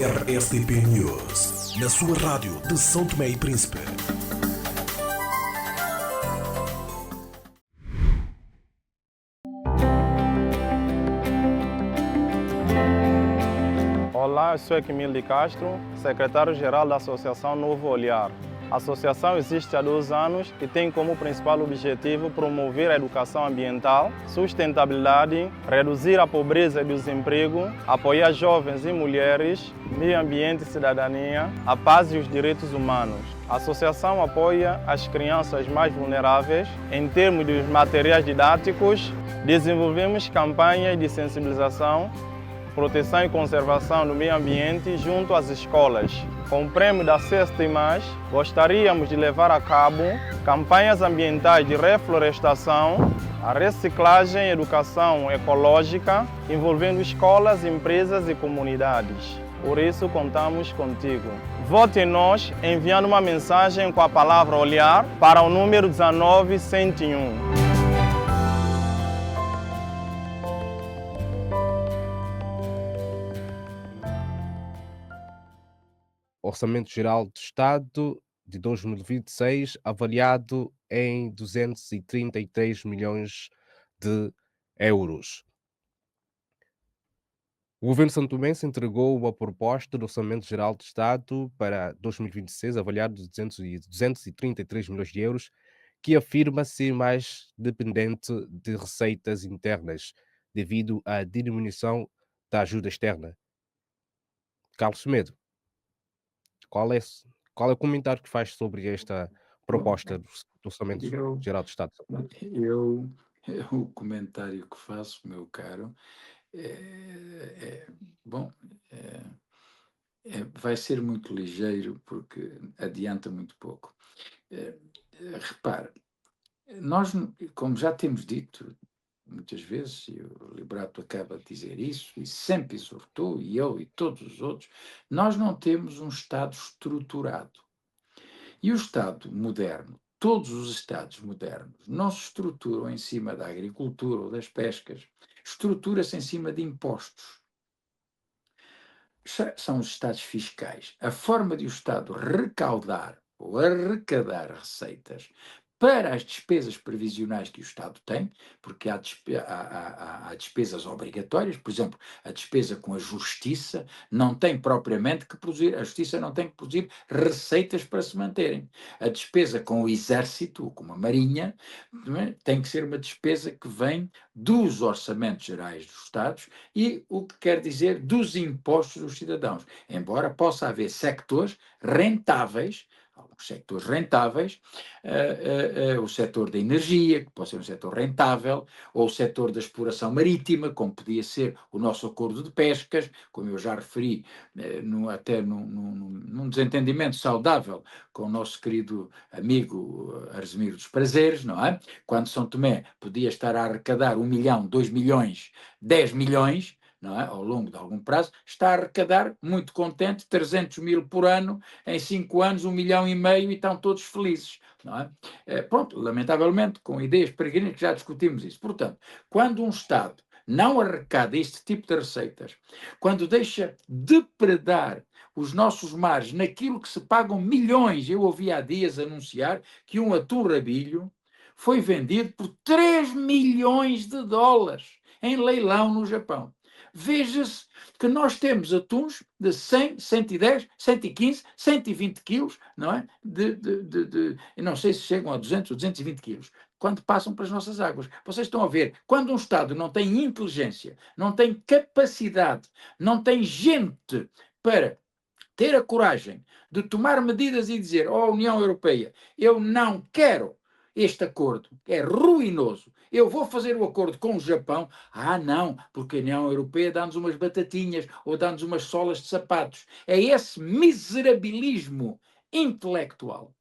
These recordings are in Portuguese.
RSTP News, na sua rádio de São Tomé e Príncipe. Olá, eu sou Emílio de Castro, secretário-geral da Associação Novo Olhar. A associação existe há 2 anos e tem como principal objetivo promover a educação ambiental, sustentabilidade, reduzir a pobreza e o desemprego, apoiar jovens e mulheres, meio ambiente e cidadania, a paz e os direitos humanos. A associação apoia as crianças mais vulneráveis em termos dos materiais didáticos. Desenvolvemos campanhas de sensibilização, proteção e conservação do meio ambiente junto às escolas. Com o prêmio da CST+, gostaríamos de levar a cabo campanhas ambientais de reflorestação, a reciclagem e educação ecológica, envolvendo escolas, empresas e comunidades. Por isso, contamos contigo. Vote em nós enviando uma mensagem com a palavra olhar para o número 19101. Orçamento Geral do Estado de 2026, avaliado em 233 milhões de euros. O governo santomense entregou uma proposta do Orçamento Geral do Estado para 2026, avaliado em 233 milhões de euros, que afirma ser mais dependente de receitas internas, devido à diminuição da ajuda externa. Carlos Medo, qual é o comentário que faz sobre esta proposta do Orçamento Geral do Estado? O comentário que faço, meu caro, vai ser muito ligeiro porque adianta muito pouco. Repare, nós, como já temos dito muitas vezes, e o Liberato acaba de dizer isso, e sempre exortou, e eu e todos os outros, nós não temos um Estado estruturado. E o Estado moderno, todos os Estados modernos, não se estruturam em cima da agricultura ou das pescas, estrutura-se em cima de impostos. São os Estados fiscais. A forma de o Estado recaudar ou arrecadar receitas para as despesas previsionais que o Estado tem, porque há despesas obrigatórias, por exemplo, a despesa com a justiça não tem propriamente que produzir, a justiça não tem que produzir receitas para se manterem. A despesa com o exército, com a marinha, tem que ser uma despesa que vem dos orçamentos gerais dos Estados e o que quer dizer dos impostos dos cidadãos, embora possa haver sectores rentáveis, alguns sectores rentáveis, o setor da energia, que pode ser um setor rentável, ou o setor da exploração marítima, como podia ser o nosso acordo de pescas, como eu já referi, até num desentendimento saudável com o nosso querido amigo Arsemiro dos Prazeres, não é? Quando São Tomé podia estar a arrecadar 1 milhão, 2 milhões, 10 milhões, não é? Ao longo de algum prazo, está a arrecadar, muito contente, 300 mil por ano, em 5 anos, 1,5 milhão, e estão todos felizes. Não é? Pronto, lamentavelmente, com ideias peregrinas, que já discutimos isso. Portanto, quando um Estado não arrecada este tipo de receitas, quando deixa depredar os nossos mares naquilo que se pagam milhões, eu ouvi há dias anunciar que um atum rabilho foi vendido por 3 milhões de dólares em leilão no Japão. Veja-se que nós temos atuns de 100, 110, 115, 120 quilos, não é? Eu não sei se chegam a 200 ou 220 quilos, quando passam para as nossas águas. Vocês estão a ver, quando um Estado não tem inteligência, não tem capacidade, não tem gente para ter a coragem de tomar medidas e dizer à União Europeia, eu não quero este acordo, é ruinoso, eu vou fazer o acordo com o Japão. Não, porque a União Europeia dá-nos umas batatinhas ou dá-nos umas solas de sapatos. É esse miserabilismo intelectual,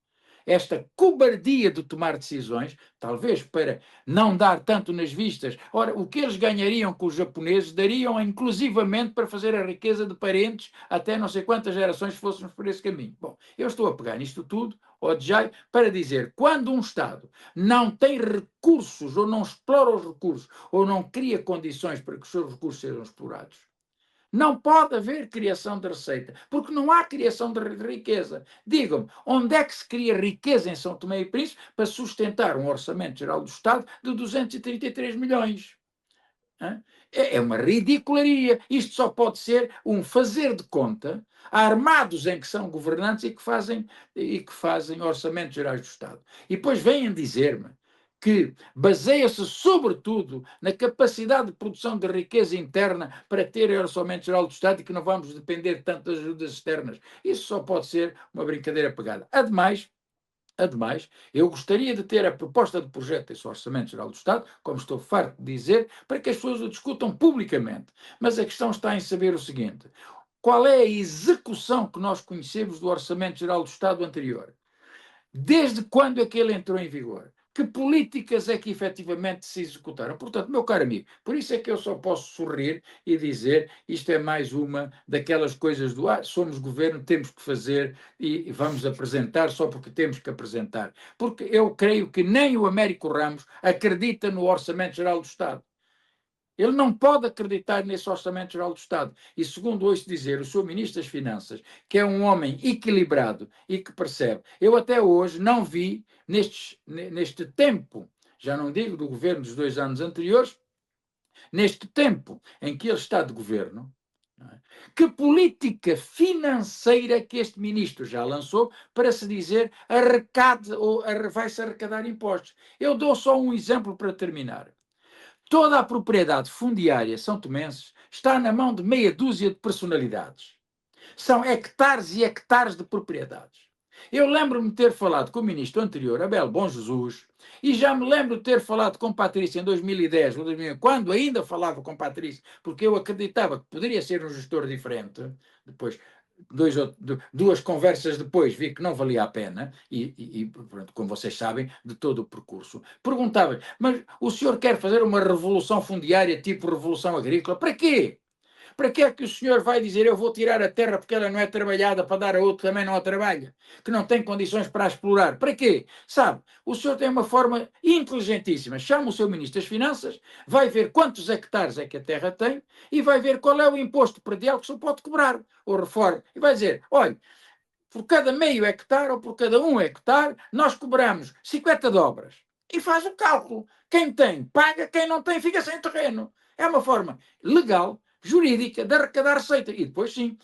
esta cobardia de tomar decisões, talvez para não dar tanto nas vistas. Ora, o que eles ganhariam com os japoneses, dariam inclusivamente para fazer a riqueza de parentes até não sei quantas gerações fôssemos por esse caminho. Bom, eu estou a pegar nisto tudo, Odjai, para dizer, quando um Estado não tem recursos, ou não explora os recursos, ou não cria condições para que os seus recursos sejam explorados, Não pode haver criação de receita, porque não há criação de riqueza. Digam-me, onde é que se cria riqueza em São Tomé e Príncipe para sustentar um orçamento geral do Estado de 233 milhões? É uma ridicularia. Isto só pode ser um fazer de conta armados em que são governantes e que fazem orçamentos gerais do Estado. E depois vêm dizer-me que baseia-se sobretudo na capacidade de produção de riqueza interna para ter orçamento geral do Estado e que não vamos depender de tantas ajudas externas. Isso só pode ser uma brincadeira pegada. Ademais, eu gostaria de ter a proposta de projeto desse Orçamento Geral do Estado, como estou farto de dizer, para que as pessoas o discutam publicamente. Mas a questão está em saber o seguinte: qual é a execução que nós conhecemos do Orçamento Geral do Estado anterior? Desde quando é que ele entrou em vigor? Que políticas é que efetivamente se executaram? Portanto, meu caro amigo, por isso é que eu só posso sorrir e dizer isto é mais uma daquelas coisas do somos governo, temos que fazer e vamos apresentar só porque temos que apresentar. Porque eu creio que nem o Américo Ramos acredita no Orçamento Geral do Estado. Ele não pode acreditar nesse Orçamento Geral do Estado. E segundo ouço dizer o Sr. Ministro das Finanças, que é um homem equilibrado e que percebe, eu até hoje não vi, neste tempo, já não digo do governo dos 2 anos anteriores, neste tempo em que ele está de governo, que política financeira que este ministro já lançou para se dizer arrecade ou vai-se arrecadar impostos. Eu dou só um exemplo para terminar. Toda a propriedade fundiária são tomense está na mão de meia dúzia de personalidades. São hectares e hectares de propriedades. Eu lembro-me de ter falado com o ministro anterior, Abel Bom Jesus, e já me lembro de ter falado com Patrícia em 2010, quando ainda falava com Patrícia, porque eu acreditava que poderia ser um gestor diferente. Depois, duas conversas depois vi que não valia a pena e pronto, como vocês sabem, de todo o percurso. Perguntava, mas o senhor quer fazer uma revolução fundiária tipo revolução agrícola? Para quê? Para que é que o senhor vai dizer eu vou tirar a terra porque ela não é trabalhada para dar a outro que também não a trabalha, que não tem condições para a explorar? Para quê? Sabe, o senhor tem uma forma inteligentíssima. Chama o seu Ministro das Finanças, vai ver quantos hectares é que a terra tem e vai ver qual é o imposto predial que se pode cobrar, ou reforma. E vai dizer, olha, por cada meio hectare ou por cada 1 hectare, nós cobramos 50 dobras. E faz o cálculo. Quem tem, paga. Quem não tem, fica sem terreno. É uma forma legal, jurídica, de arrecadar receita. E depois, sim,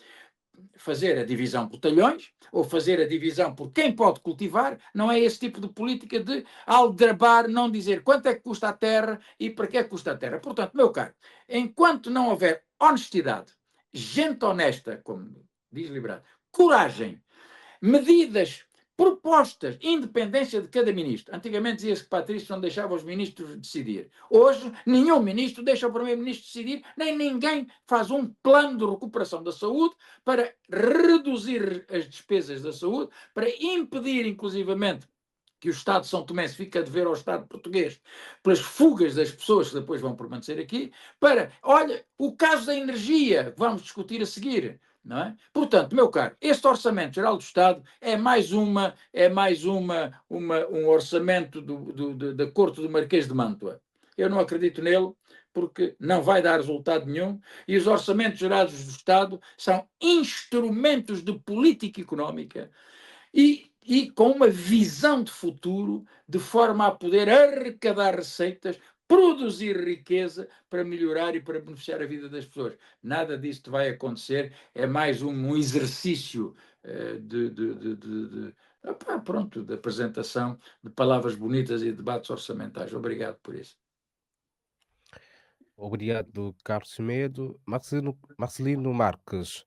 fazer a divisão por talhões ou fazer a divisão por quem pode cultivar. Não é esse tipo de política de aldrabar, não dizer quanto é que custa a terra e para que é que custa a terra. Portanto, meu caro, enquanto não houver honestidade, gente honesta, como diz Liberado, coragem, medidas, propostas, independência de cada ministro. Antigamente dizia-se que Patrício não deixava os ministros decidir. Hoje, nenhum ministro deixa o primeiro-ministro decidir, nem ninguém faz um plano de recuperação da saúde para reduzir as despesas da saúde, para impedir, inclusivamente, que o Estado de São Tomé se fique a dever ao Estado português pelas fugas das pessoas que depois vão permanecer aqui, olha, o caso da energia, que vamos discutir a seguir. Não é? Portanto, meu caro, este Orçamento Geral do Estado é mais um orçamento da Corte do Marquês de Mantua. Eu não acredito nele porque não vai dar resultado nenhum e os orçamentos gerais do Estado são instrumentos de política económica e com uma visão de futuro de forma a poder arrecadar receitas, produzir riqueza para melhorar e para beneficiar a vida das pessoas. Nada disto vai acontecer, é mais um exercício de apresentação de palavras bonitas e debates orçamentais. Obrigado por isso. Obrigado, Carlos Medo. Marcelino Marques,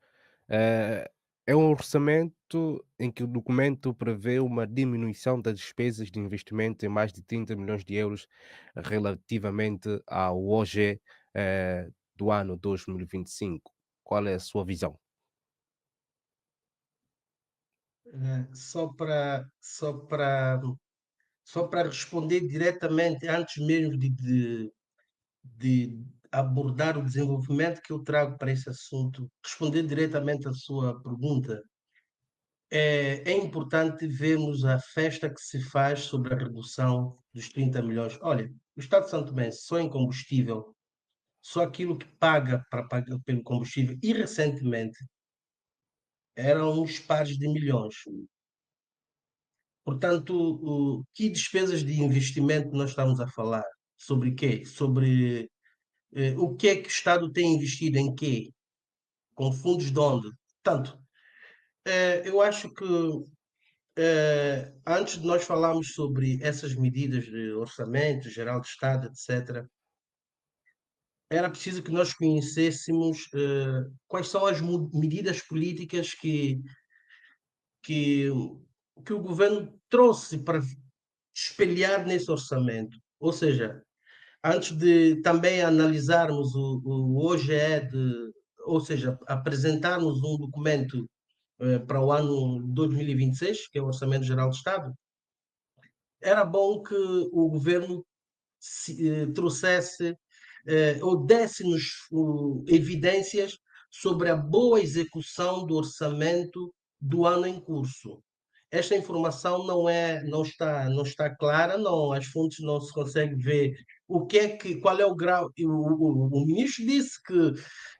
eh, é um orçamento em que o documento prevê uma diminuição das despesas de investimento em mais de 30 milhões de euros relativamente ao OG do ano 2025. Qual é a sua visão? Só para responder diretamente, antes mesmo de abordar o desenvolvimento que eu trago para esse assunto, responder diretamente à sua pergunta, é importante vermos a festa que se faz sobre a redução dos 30 milhões. Olha, o Estado de Santo Tomé, só em combustível, só aquilo que paga para pagar pelo combustível, e recentemente eram uns pares de milhões. Portanto, que despesas de investimento nós estamos a falar? Sobre quê? Sobre o que é que o Estado tem investido em quê? Com fundos de onde? Portanto, eu acho que antes de nós falarmos sobre essas medidas de orçamento geral de Estado, etc., era preciso que nós conhecêssemos quais são as medidas políticas que, que o governo trouxe para espelhar nesse orçamento. Ou seja, antes de também analisarmos o OGE, ou seja, apresentarmos um documento para o ano 2026, que é o Orçamento Geral do Estado, era bom que o governo trouxesse ou desse-nos evidências sobre a boa execução do orçamento do ano em curso. Esta informação não está clara, não, as fontes não se consegue ver qual é o grau. O ministro disse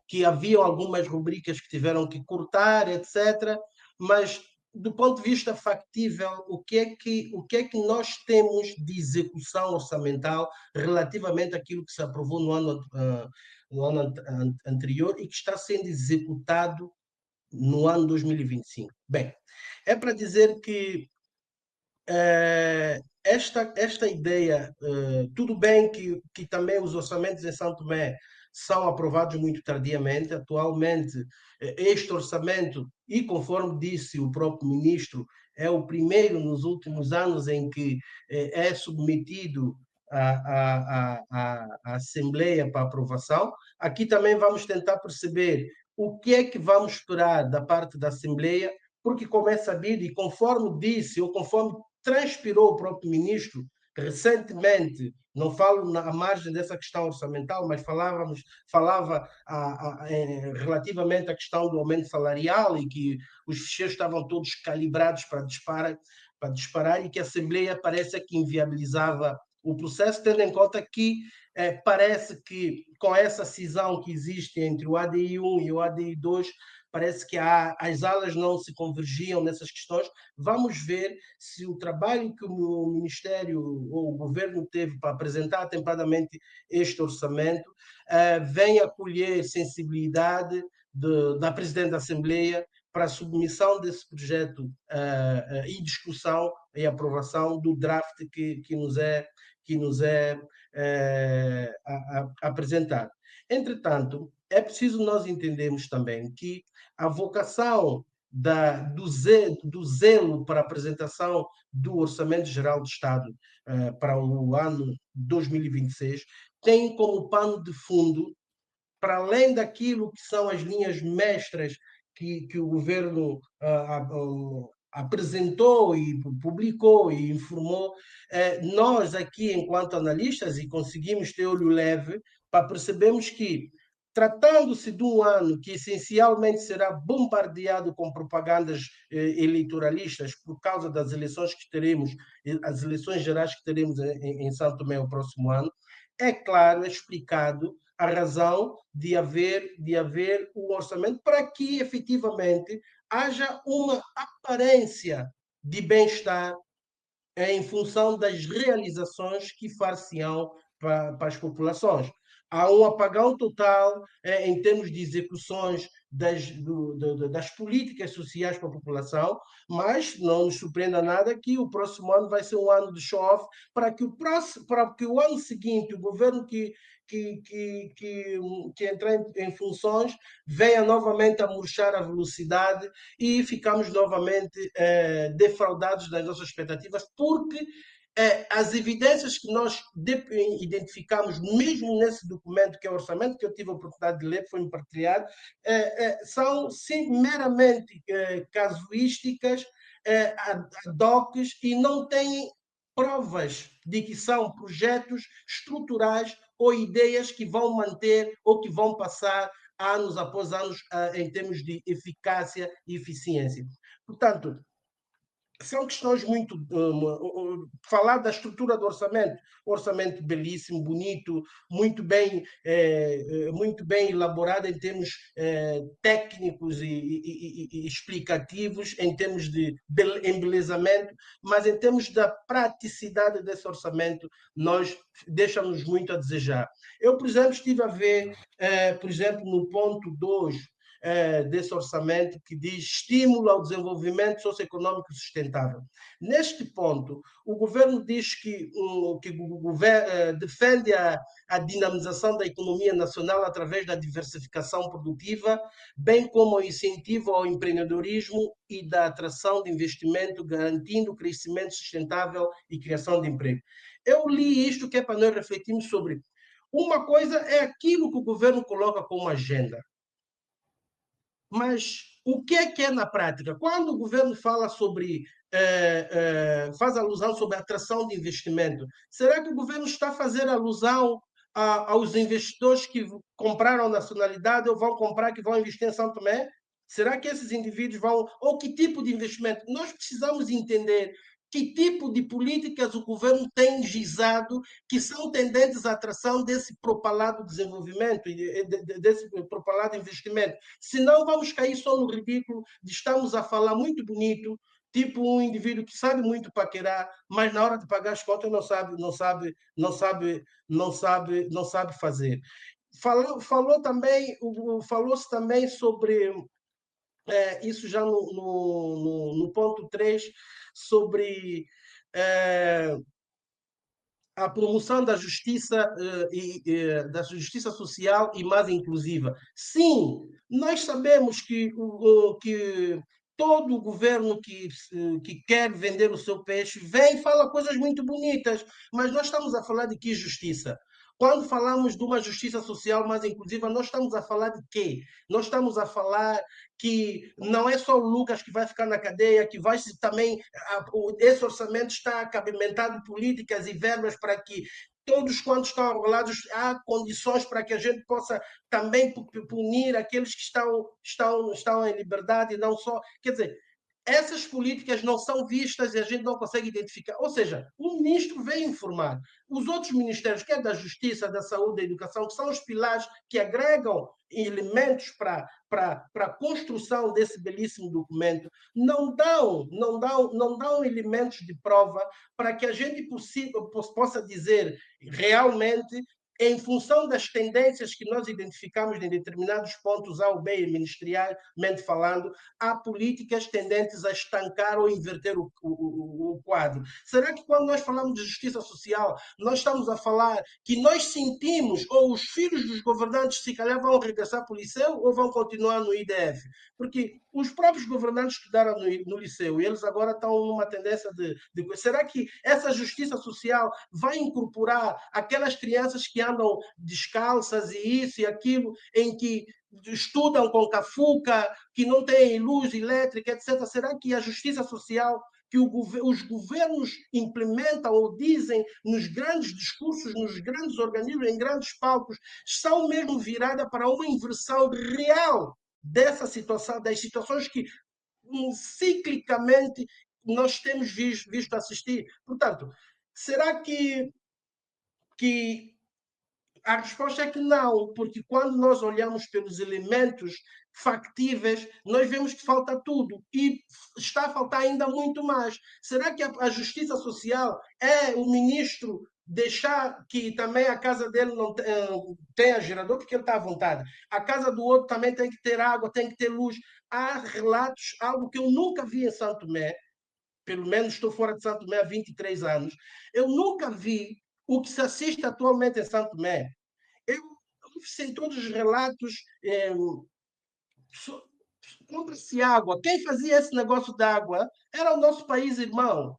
que haviam algumas rubricas que tiveram que cortar, etc. Mas do ponto de vista factível, o que é que nós temos de execução orçamental relativamente àquilo que se aprovou no ano anterior e que está sendo executado no ano 2025? Bem, é para dizer que esta ideia, tudo bem que também os orçamentos em São Tomé são aprovados muito tardiamente. Atualmente, este orçamento, e conforme disse o próprio ministro, é o primeiro nos últimos anos em que é submetido à Assembleia para aprovação. Aqui também vamos tentar perceber o que é que vamos esperar da parte da Assembleia, porque, como é sabido, e conforme disse, ou conforme transpirou o próprio ministro recentemente, não falo à margem dessa questão orçamental, mas falava relativamente à questão do aumento salarial e que os ficheiros estavam todos calibrados para disparar e que a Assembleia parece que inviabilizava o processo, tendo em conta que parece que com essa cisão que existe entre o ADI 1 e o ADI 2, parece que as alas não se convergiam nessas questões. Vamos ver se o trabalho que o Ministério ou o Governo teve para apresentar atempadamente este orçamento vem acolher sensibilidade da Presidente da Assembleia para a submissão desse projeto e discussão e aprovação do draft que nos é apresentado. Entretanto, é preciso nós entendermos também que a vocação do zelo para a apresentação do Orçamento Geral do Estado para o ano 2026 tem como pano de fundo, para além daquilo que são as linhas mestras que o governo apresentou e publicou e informou, nós aqui, enquanto analistas, e conseguimos ter olho leve para percebermos que, tratando-se de um ano que essencialmente será bombardeado com propagandas eleitoralistas por causa das eleições que teremos, as eleições gerais que teremos em São Tomé o próximo ano, é claro, é explicado a razão de haver um orçamento para que efetivamente haja uma aparência de bem-estar em função das realizações que far-se-ão para as populações. Há um apagão total em termos de execuções das políticas sociais para a população, mas não nos surpreenda nada que o próximo ano vai ser um ano de show-off para que o ano seguinte, o governo que entrar em funções venha novamente a murchar a velocidade e ficamos novamente defraudados das nossas expectativas, porque as evidências que nós identificamos, mesmo nesse documento que é o orçamento, que eu tive a oportunidade de ler, que foi-me partilhado, são sim, meramente casuísticas, ad hoc, e não têm provas de que são projetos estruturais ou ideias que vão manter ou que vão passar anos após anos em termos de eficácia e eficiência. Portanto, são questões muito... falar da estrutura do orçamento belíssimo, bonito, muito bem elaborado em termos técnicos e explicativos, em termos de embelezamento, mas em termos da praticidade desse orçamento, deixa-nos muito a desejar. Eu, por exemplo, estive a ver, por exemplo, no ponto 2 desse orçamento, que diz estímulo ao desenvolvimento socioeconômico sustentável. Neste ponto, o governo diz que o governo defende a dinamização da economia nacional através da diversificação produtiva, bem como o incentivo ao empreendedorismo e da atração de investimento, garantindo o crescimento sustentável e criação de emprego. Eu li isto que é para nós refletirmos sobre. Uma coisa é aquilo que o governo coloca como agenda, mas o que é na prática? Quando o governo fala sobre, faz alusão sobre a atração de investimento, será que o governo está a fazer alusão aos investidores que compraram nacionalidade ou vão comprar, que vão investir em São Tomé? Será que esses indivíduos vão... Ou que tipo de investimento? Nós precisamos entender que tipo de políticas o governo tem gizado que são tendentes à atração desse propalado desenvolvimento e desse propalado investimento. Senão vamos cair só no ridículo de estarmos a falar muito bonito, tipo um indivíduo que sabe muito paquerar, mas na hora de pagar as contas não sabe fazer. Falou-se também sobre isso já no ponto 3, sobre a promoção da justiça da justiça social e mais inclusiva. Sim, nós sabemos que todo o governo que quer vender o seu peixe vem e fala coisas muito bonitas, mas nós estamos a falar de que justiça? Quando falamos de uma justiça social mais inclusiva, nós estamos a falar de quê? Nós estamos a falar que não é só o Lucas que vai ficar na cadeia, que vai também... Esse orçamento está cabimentado políticas e verbas para que todos quantos estão arrolados, há condições para que a gente possa também punir aqueles que estão em liberdade e não só... Quer dizer, essas políticas não são vistas e a gente não consegue identificar. Ou seja, o ministro vem informar. Os outros ministérios, que é da Justiça, da Saúde, da Educação, que são os pilares que agregam elementos para a construção desse belíssimo documento, não dão elementos de prova para que a gente possa dizer realmente, em função das tendências que nós identificamos em determinados pontos A ou B, ministerialmente falando, há políticas tendentes a estancar ou inverter o quadro. Será que quando nós falamos de justiça social, nós estamos a falar que nós sentimos, ou os filhos dos governantes se calhar vão regressar para o liceu ou vão continuar no IDF? Porque os próprios governantes estudaram no liceu e eles agora estão numa tendência de... Será que essa justiça social vai incorporar aquelas crianças que andam descalças e isso e aquilo, em que estudam com cafuca, que não têm luz elétrica, etc. Será que a justiça social que os governos implementam ou dizem nos grandes discursos, nos grandes organismos, em grandes palcos, são mesmo viradas para uma inversão real dessa situação, das situações que ciclicamente nós temos visto assistir? Portanto, será que a resposta é que não, porque quando nós olhamos pelos elementos factíveis, nós vemos que falta tudo e está a faltar ainda muito mais. Será que a justiça social é o ministro deixar que também a casa dele não tenha gerador, porque ele está à vontade? A casa do outro também tem que ter água, tem que ter luz. Há relatos, algo que eu nunca vi em Santo Tomé, pelo menos estou fora de Santo Tomé há 23 anos, eu nunca vi o que se assiste atualmente em Santo Tomé. Eu sei todos os relatos, compra-se água. Quem fazia esse negócio de água era o nosso país irmão.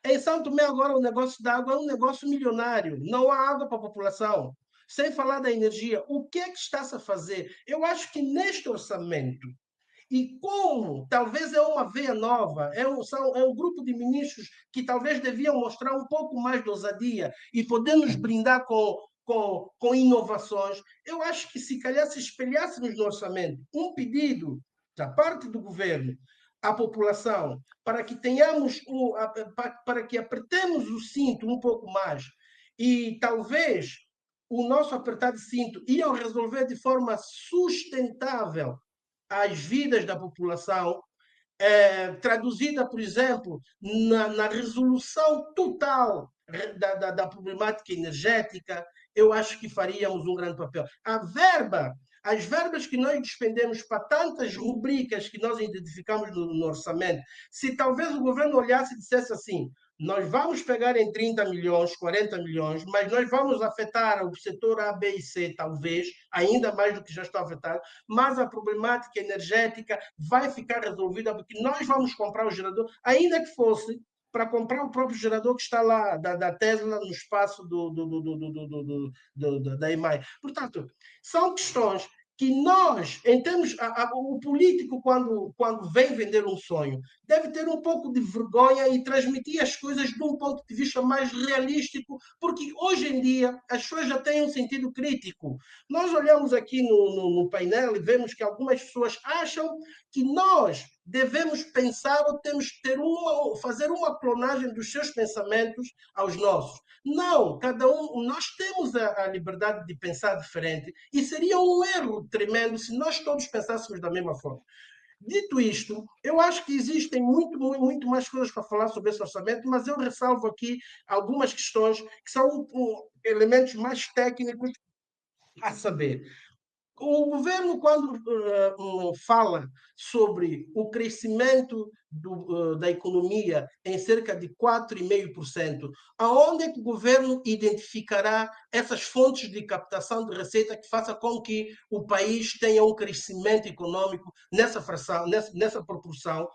Em São Tomé agora o negócio da água é um negócio milionário. Não há água para a população. Sem falar da energia. O que é que está-se a fazer? Eu acho que neste orçamento, e como talvez é uma veia nova, é um grupo de ministros que talvez deviam mostrar um pouco mais de ousadia e poder nos brindar com inovações, eu acho que se calhar se espelhássemos no orçamento um pedido da parte do governo à população, para que tenhamos, para que apertemos o cinto um pouco mais e talvez o nosso apertar de cinto ia resolver de forma sustentável as vidas da população, traduzida, por exemplo, na resolução total da problemática energética, eu acho que faríamos um grande papel. As verbas que nós despendemos para tantas rubricas que nós identificamos no orçamento, se talvez o governo olhasse e dissesse assim: nós vamos pegar em 30 milhões, 40 milhões, mas nós vamos afetar o setor A, B e C, talvez, ainda mais do que já está afetado, mas a problemática energética vai ficar resolvida porque nós vamos comprar o gerador, ainda que fosse para comprar o próprio gerador que está lá, da Tesla, no espaço da EMAI. Portanto, são questões que nós, em termos, o político, quando vem vender um sonho, deve ter um pouco de vergonha e transmitir as coisas de um ponto de vista mais realístico, porque hoje em dia as pessoas já têm um sentido crítico. Nós olhamos aqui no painel e vemos que algumas pessoas acham que nós devemos pensar ou temos que fazer uma clonagem dos seus pensamentos aos nossos. Não, cada um, nós temos a liberdade de pensar diferente e seria um erro tremendo se nós todos pensássemos da mesma forma. Dito isto, eu acho que existem muito mais coisas para falar sobre esse orçamento, mas eu ressalvo aqui algumas questões que são elementos mais técnicos a saber. O governo, quando fala sobre o crescimento da economia em cerca de 4,5%, aonde é que o governo identificará essas fontes de captação de receita que faça com que o país tenha um crescimento econômico nessa fração, nessa proporção,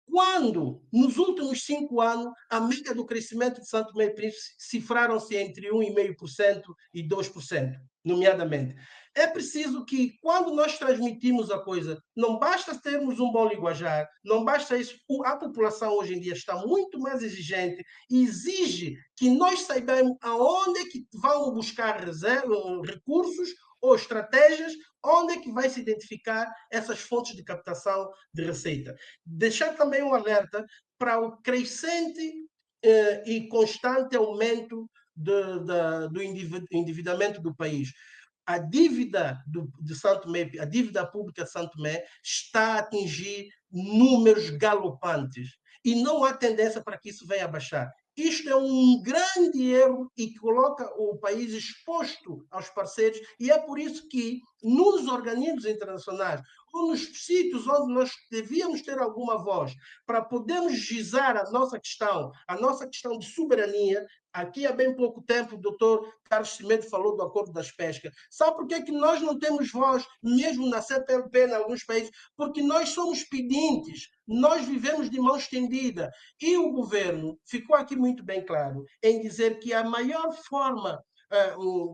quando, nos últimos 5 anos, a média do crescimento de Santo Tomé e Príncipe cifraram-se entre 1,5% e 2%, nomeadamente. É preciso que, quando nós transmitimos a coisa, não basta termos um bom linguajar, não basta isso. A população hoje em dia está muito mais exigente e exige que nós saibamos aonde é que vão buscar recursos ou estratégias, onde é que vai se identificar essas fontes de captação de receita. Deixar também um alerta para o crescente e constante aumento do endividamento do país. A dívida de Santo Tomé, a dívida pública de Santo Tomé está a atingir números galopantes e não há tendência para que isso venha a baixar. Isto é um grande erro e coloca o país exposto aos parceiros, e é por isso que nos organismos internacionais ou nos sítios onde nós devíamos ter alguma voz para podermos gizar a nossa questão de soberania. Aqui há bem pouco tempo o doutor Carlos Cimento falou do Acordo das Pescas. Sabe por que é que nós não temos voz, mesmo na CPLP, em alguns países? Porque nós somos pedintes, nós vivemos de mão estendida. E o governo ficou aqui muito bem claro em dizer que a maior forma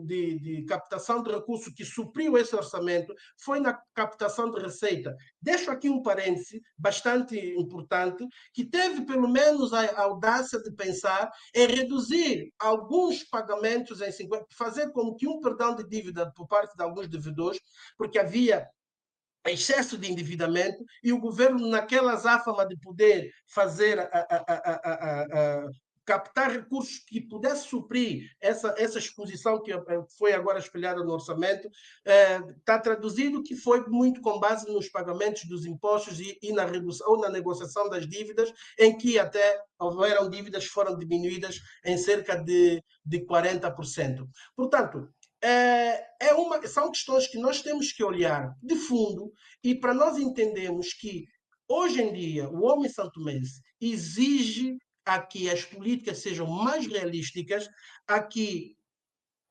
de captação de recursos que supriu esse orçamento foi na captação de receita. Deixo aqui um parêntese bastante importante, que teve pelo menos a audácia de pensar em reduzir alguns pagamentos em 50%, fazer como que um perdão de dívida por parte de alguns devedores, porque havia excesso de endividamento e o governo, naquela azáfama de poder fazer captar recursos que pudesse suprir essa exposição que foi agora espelhada no orçamento, está traduzido que foi muito com base nos pagamentos dos impostos e na redução ou na negociação das dívidas, em que até houveram dívidas que foram diminuídas em cerca de 40%. Portanto, são questões que nós temos que olhar de fundo e para nós entendermos que hoje em dia o homem santomense exige a que as políticas sejam mais realísticas, a que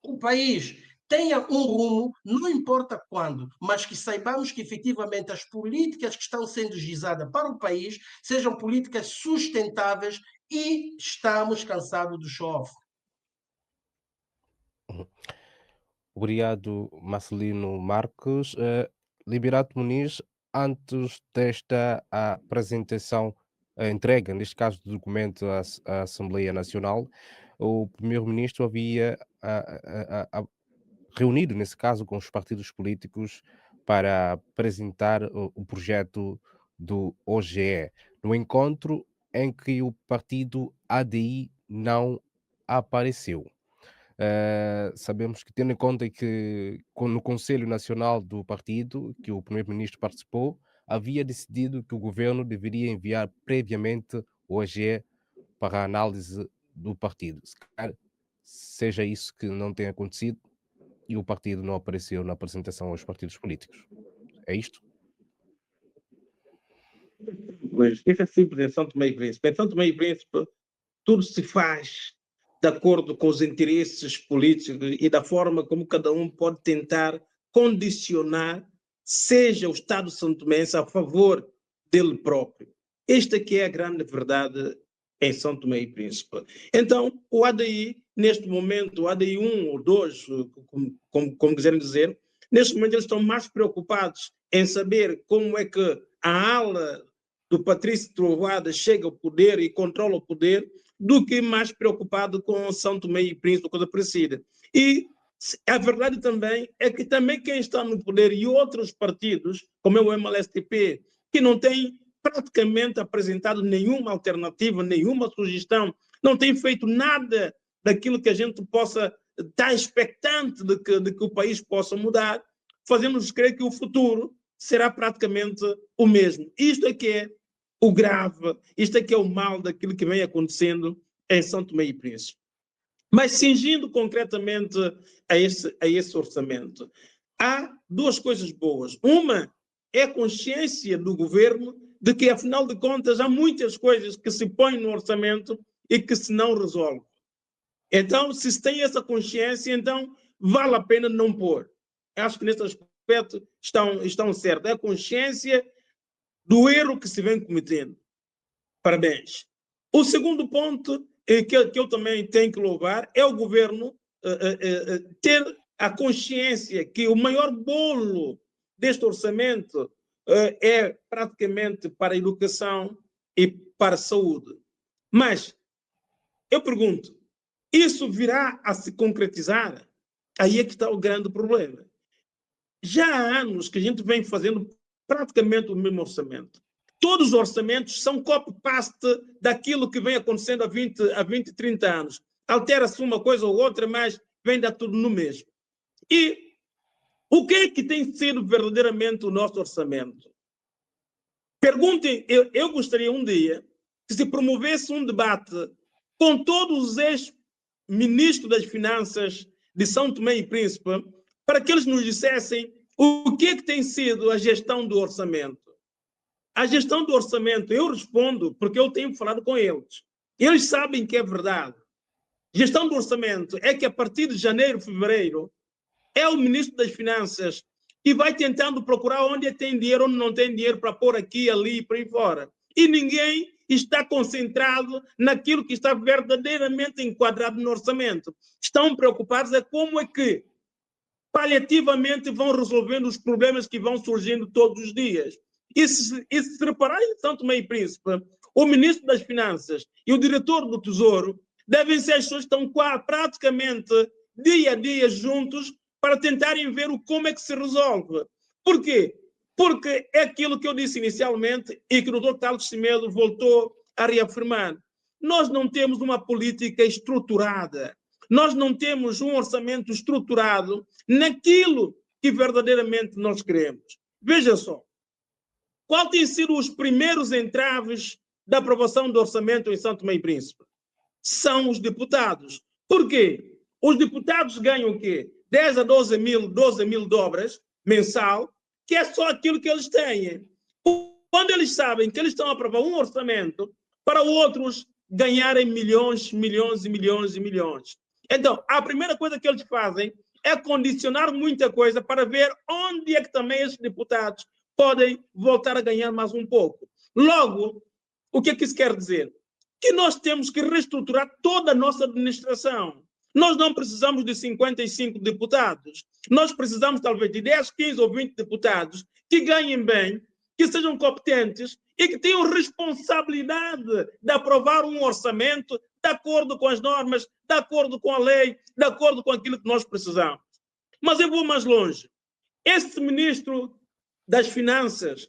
o país tenha um rumo, não importa quando, mas que saibamos que efetivamente as políticas que estão sendo gizadas para o país sejam políticas sustentáveis e estamos cansados do show-off. Obrigado, Marcelino Marques. Liberato Muniz, antes desta apresentação, a entrega, neste caso, do documento à Assembleia Nacional, o primeiro-ministro havia reunido, nesse caso, com os partidos políticos para apresentar o projeto do OGE. no encontro em que o partido ADI não apareceu. Sabemos que, tendo em conta que no Conselho Nacional do partido, que o primeiro-ministro participou, havia decidido que o governo deveria enviar previamente o AG para a análise do partido. Se calhar seja isso que não tem acontecido e o partido não apareceu na apresentação aos partidos políticos. É isto? Pois, isso é simples em São Tomé e Príncipe. Em São Tomé e Príncipe, tudo se faz de acordo com os interesses políticos e da forma como cada um pode tentar condicionar, seja o Estado santomense a favor dele próprio. Esta que é a grande verdade em São Tomé e Príncipe. Então, o ADI, neste momento, o ADI 1 ou 2, como quiserem dizer, neste momento eles estão mais preocupados em saber como é que a ala do Patrício Trovoada chega ao poder e controla o poder, do que mais preocupado com São Tomé e Príncipe, coisa parecida. E a verdade também é que também quem está no poder e outros partidos, como é o MLSTP, que não tem praticamente apresentado nenhuma alternativa, nenhuma sugestão, não tem feito nada daquilo que a gente possa estar expectante de que o país possa mudar, fazendo-nos crer que o futuro será praticamente o mesmo. Isto é que é o grave, isto é que é o mal daquilo que vem acontecendo em São Tomé e Príncipe. Mas, cingindo concretamente a esse orçamento, há duas coisas boas. Uma é a consciência do governo de que, afinal de contas, há muitas coisas que se põem no orçamento e que se não resolve. Então, se se tem essa consciência, então vale a pena não pôr. Acho que nesse aspecto estão certos. É a consciência do erro que se vem cometendo. Parabéns. O segundo ponto que eu também tenho que louvar é o governo ter a consciência que o maior bolo deste orçamento é praticamente para a educação e para a saúde. Mas eu pergunto, isso virá a se concretizar? Aí é que está o grande problema. Já há anos que a gente vem fazendo praticamente o mesmo orçamento. Todos os orçamentos são copy-paste daquilo que vem acontecendo há 20, 30 anos. Altera-se uma coisa ou outra, mas vem dar tudo no mesmo. E o que é que tem sido verdadeiramente o nosso orçamento? Perguntem, eu gostaria um dia que se promovesse um debate com todos os ex-ministros das Finanças de São Tomé e Príncipe, para que eles nos dissessem o que é que tem sido a gestão do orçamento. A gestão do orçamento, eu respondo porque eu tenho falado com eles. Eles sabem que é verdade. Gestão do orçamento é que a partir de janeiro, fevereiro, é o ministro das Finanças que vai tentando procurar onde tem dinheiro, onde não tem dinheiro para pôr aqui, ali e por aí fora. E ninguém está concentrado naquilo que está verdadeiramente enquadrado no orçamento. Estão preocupados é como é que paliativamente vão resolvendo os problemas que vão surgindo todos os dias. E se reparar em São Tomé e Príncipe, o ministro das Finanças e o diretor do Tesouro devem ser as pessoas que estão praticamente dia a dia juntos para tentarem ver como é que se resolve. Por quê? Porque é aquilo que eu disse inicialmente e que o Dr. Carlos Semedo voltou a reafirmar. Nós não temos uma política estruturada. Nós não temos um orçamento estruturado naquilo que verdadeiramente nós queremos. Veja só. Qual tem sido os primeiros entraves da aprovação do orçamento em São Tomé e Príncipe? São os deputados. Por quê? Os deputados ganham o quê? 10 a 12 mil dobras mensal, que é só aquilo que eles têm. Quando eles sabem que eles estão a aprovar um orçamento para outros ganharem milhões, milhões e milhões e milhões. Então, a primeira coisa que eles fazem é condicionar muita coisa para ver onde é que também esses deputados podem voltar a ganhar mais um pouco. Logo, o que é que isso quer dizer? Que nós temos que reestruturar toda a nossa administração. Nós não precisamos de 55 deputados. Nós precisamos talvez de 10, 15 ou 20 deputados que ganhem bem, que sejam competentes e que tenham responsabilidade de aprovar um orçamento de acordo com as normas, de acordo com a lei, de acordo com aquilo que nós precisamos. Mas eu vou mais longe. Esse ministro das Finanças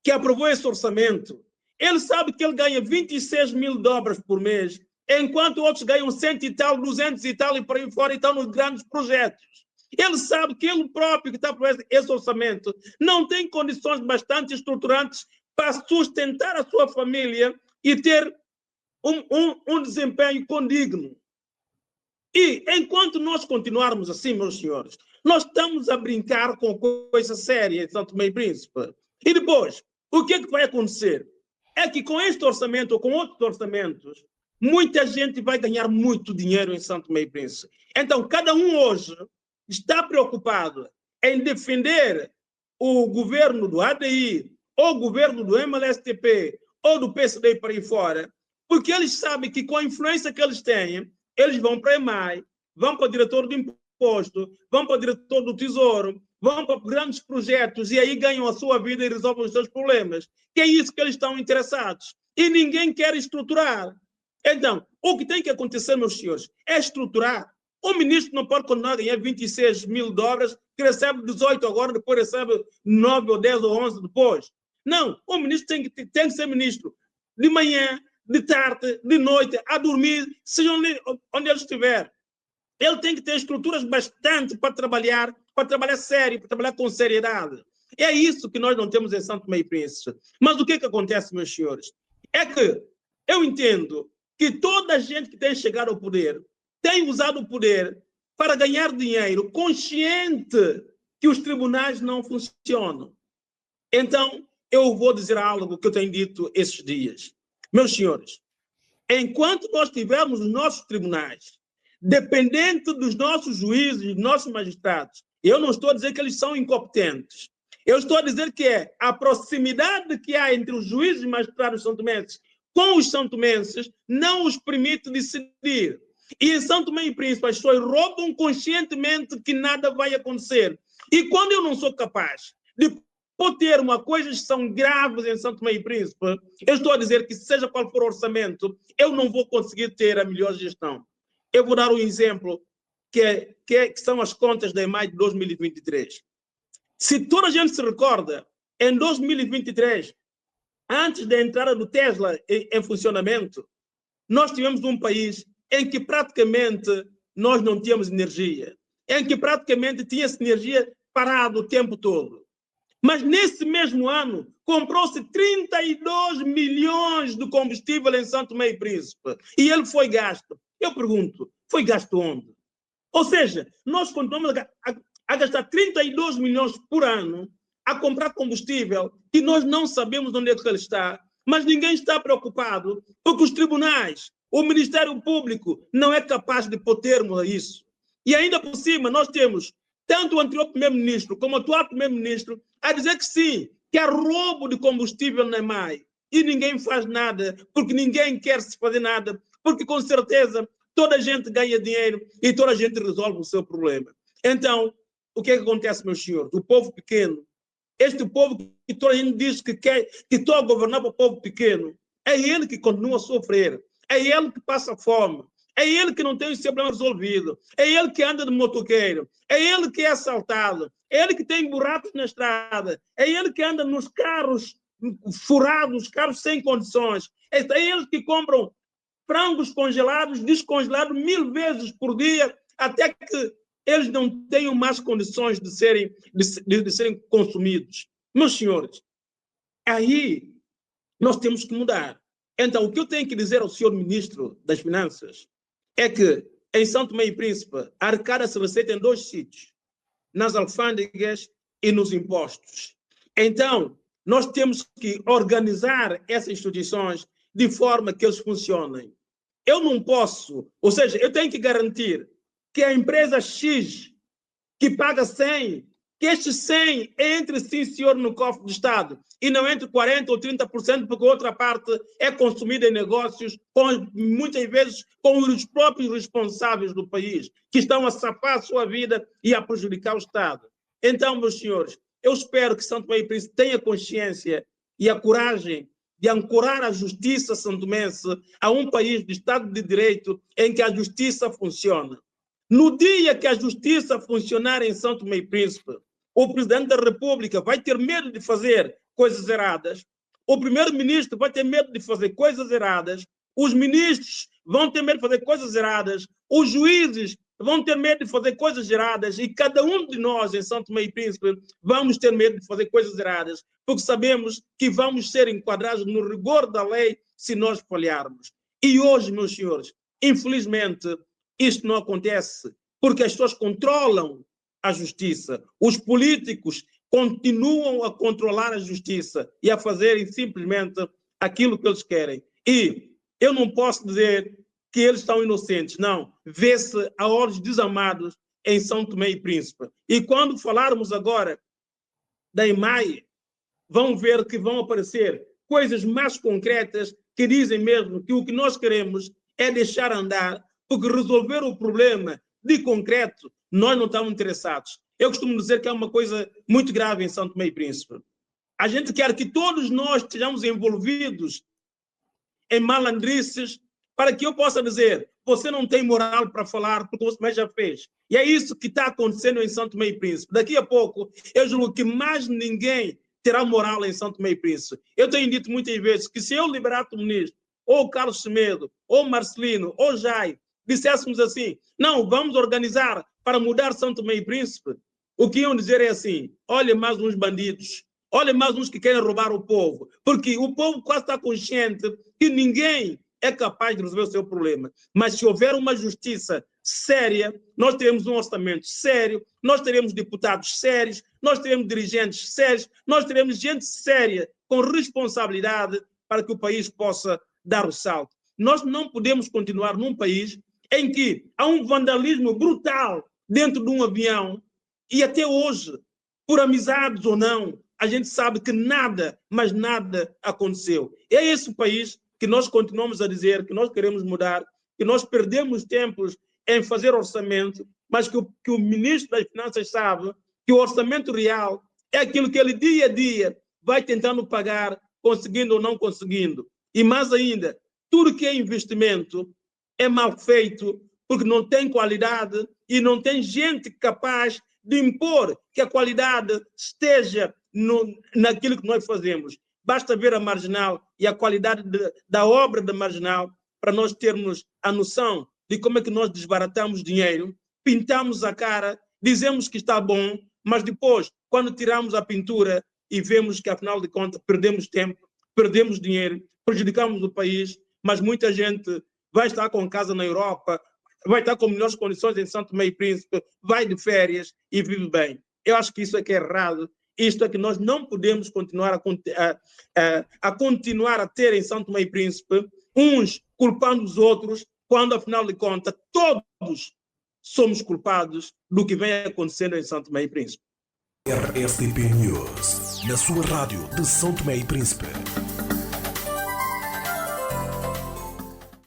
que aprovou esse orçamento, ele sabe que ele ganha 26 mil dólares por mês, enquanto outros ganham 100 e tal, 200 e tal, e por aí fora, e estão nos grandes projetos. Ele sabe que ele próprio, que está por esse orçamento, não tem condições bastante estruturantes para sustentar a sua família e ter um desempenho condigno. E enquanto nós continuarmos assim, meus senhores, nós estamos a brincar com coisa séria em São Tomé e Príncipe. E depois, o que é que vai acontecer? É que com este orçamento ou com outros orçamentos, muita gente vai ganhar muito dinheiro em São Tomé e Príncipe. Então, cada um hoje está preocupado em defender o governo do ADI, ou o governo do MLSTP, ou do PSD para aí fora, porque eles sabem que com a influência que eles têm, eles vão para a EMAI, vão para o diretor do imposto, vão para o diretor do tesouro, vão para grandes projetos e aí ganham a sua vida e resolvem os seus problemas. Que é isso que eles estão interessados. E ninguém quer estruturar. Então, o que tem que acontecer, meus senhores, é estruturar. O ministro não pode continuar a ganhar 26 mil dólares, que recebe 18 agora, depois recebe 9 ou 10 ou 11 depois. Não, o ministro tem que ser ministro de manhã, de tarde, de noite, a dormir, seja onde ele estiver. Ele tem que ter estruturas bastante para trabalhar sério, para trabalhar com seriedade. É isso que nós não temos em São Tomé e Príncipe. Mas o que acontece, meus senhores? É que eu entendo que toda a gente que tem chegado ao poder tem usado o poder para ganhar dinheiro, consciente que os tribunais não funcionam. Então, eu vou dizer algo que eu tenho dito esses dias. Meus senhores, enquanto nós tivermos os nossos tribunais, dependente dos nossos juízes, dos nossos magistrados, eu não estou a dizer que eles são incompetentes. Eu estou a dizer que é a proximidade que há entre os juízes e magistrados santomenses com os santomenses não os permite decidir. E em São Tomé e Príncipe as pessoas roubam conscientemente que nada vai acontecer. E quando eu não sou capaz de ter uma coisa que são graves em São Tomé e Príncipe, eu estou a dizer que seja qual for o orçamento, eu não vou conseguir ter a melhor gestão. Eu vou dar um exemplo que são as contas da EMAI de 2023. Se toda a gente se recorda, em 2023, antes da entrada do Tesla em funcionamento, nós tivemos um país em que praticamente nós não tínhamos energia, em que praticamente tinha-se energia parada o tempo todo. Mas nesse mesmo ano, comprou-se 32 milhões de combustível em São Tomé e Príncipe. E ele foi gasto. Eu pergunto, foi gasto onde? Ou seja, nós continuamos a gastar 32 milhões por ano a comprar combustível que nós não sabemos onde é que ele está, mas ninguém está preocupado porque os tribunais, o Ministério Público não é capaz de pôr termo a isso. E ainda por cima nós temos tanto o anterior primeiro-ministro como o atual primeiro-ministro a dizer que sim, que há roubo de combustível na EMAI. E ninguém faz nada, porque ninguém quer se fazer nada, porque com certeza toda a gente ganha dinheiro e toda a gente resolve o seu problema. Então, o que é que acontece, meus senhores? O povo pequeno, este povo que toda a gente diz que estou a governar para o povo pequeno, é ele que continua a sofrer, é ele que passa fome, é ele que não tem o seu problema resolvido, é ele que anda de motoqueiro, é ele que é assaltado, é ele que tem buracos na estrada, é ele que anda nos carros furados, carros sem condições, é eles que compram frangos congelados, descongelados 1000 vezes por dia, até que eles não tenham mais condições de serem consumidos. Meus senhores, aí nós temos que mudar. Então, o que eu tenho que dizer ao senhor ministro das Finanças é que em São Tomé e Príncipe arrecada-se receita em 2 sítios, nas alfândegas e nos impostos. Então, nós temos que organizar essas instituições de forma que eles funcionem. Eu não posso, ou seja, eu tenho que garantir que a empresa X que paga 100, que estes 100 entre, sim, senhor, no cofre do Estado e não entre 40% ou 30%, porque a outra parte é consumida em negócios, muitas vezes com os próprios responsáveis do país, que estão a safar a sua vida e a prejudicar o Estado. Então, meus senhores, eu espero que São Tomé e Príncipe tenha consciência e a coragem de ancorar a justiça santomense a um país de Estado de Direito em que a justiça funciona. No dia que a justiça funcionar em São Tomé e Príncipe, o presidente da República vai ter medo de fazer coisas erradas, o primeiro-ministro vai ter medo de fazer coisas erradas, os ministros vão ter medo de fazer coisas erradas, os juízes vão ter medo de fazer coisas erradas, e cada um de nós em São Tomé e Príncipe vamos ter medo de fazer coisas erradas, porque sabemos que vamos ser enquadrados no rigor da lei se nós falharmos. E hoje, meus senhores, infelizmente, isto não acontece, porque as pessoas controlam a justiça, os políticos continuam a controlar a justiça e a fazerem simplesmente aquilo que eles querem. E eu não posso dizer que eles estão inocentes, não. Vê-se a olhos desamados em São Tomé e Príncipe. E quando falarmos agora da IMAI, vão ver que vão aparecer coisas mais concretas que dizem mesmo que o que nós queremos é deixar andar, porque resolver o problema de concreto, nós não estamos interessados. Eu costumo dizer que é uma coisa muito grave em São Tomé e Príncipe. A gente quer que todos nós estejamos envolvidos em malandrices para que eu possa dizer, você não tem moral para falar porque você já fez. E é isso que está acontecendo em São Tomé e Príncipe. Daqui a pouco, eu julgo que mais ninguém terá moral em São Tomé e Príncipe. Eu tenho dito muitas vezes que se eu, Liberato Ministro, ou Carlos Semedo, ou Marcelino, ou Jai, disséssemos assim, não, vamos organizar para mudar São Tomé e Príncipe, o que iam dizer é assim, olha mais uns bandidos, olha mais uns que querem roubar o povo, porque o povo quase está consciente que ninguém é capaz de resolver o seu problema. Mas se houver uma justiça séria, nós teremos um orçamento sério, nós teremos deputados sérios, nós teremos dirigentes sérios, nós teremos gente séria, com responsabilidade, para que o país possa dar o salto. Nós não podemos continuar num país em que há um vandalismo brutal dentro de um avião e até hoje, por amizades ou não, a gente sabe que nada, mas nada aconteceu. É esse o país que nós continuamos a dizer que nós queremos mudar, que nós perdemos tempos em fazer orçamento, mas que o ministro das Finanças sabe que o orçamento real é aquilo que ele dia a dia vai tentando pagar, conseguindo ou não conseguindo. E mais ainda, tudo que é investimento é mal feito, porque não tem qualidade e não tem gente capaz de impor que a qualidade esteja naquilo que nós fazemos. Basta ver a Marginal e a qualidade da obra da Marginal para nós termos a noção de como é que nós desbaratamos dinheiro, pintamos a cara, dizemos que está bom, mas depois, quando tiramos a pintura e vemos que, afinal de contas, perdemos tempo, perdemos dinheiro, prejudicamos o país, mas muita gente vai estar com casa na Europa, vai estar com melhores condições em São Tomé e Príncipe, vai de férias e vive bem. Eu acho que isso é que é errado. Isto é que nós não podemos continuar a continuar a ter em São Tomé e Príncipe, uns culpando os outros, quando, afinal de contas, todos somos culpados do que vem acontecendo em São Tomé e Príncipe. RSTP News, na sua rádio de São Tomé e Príncipe.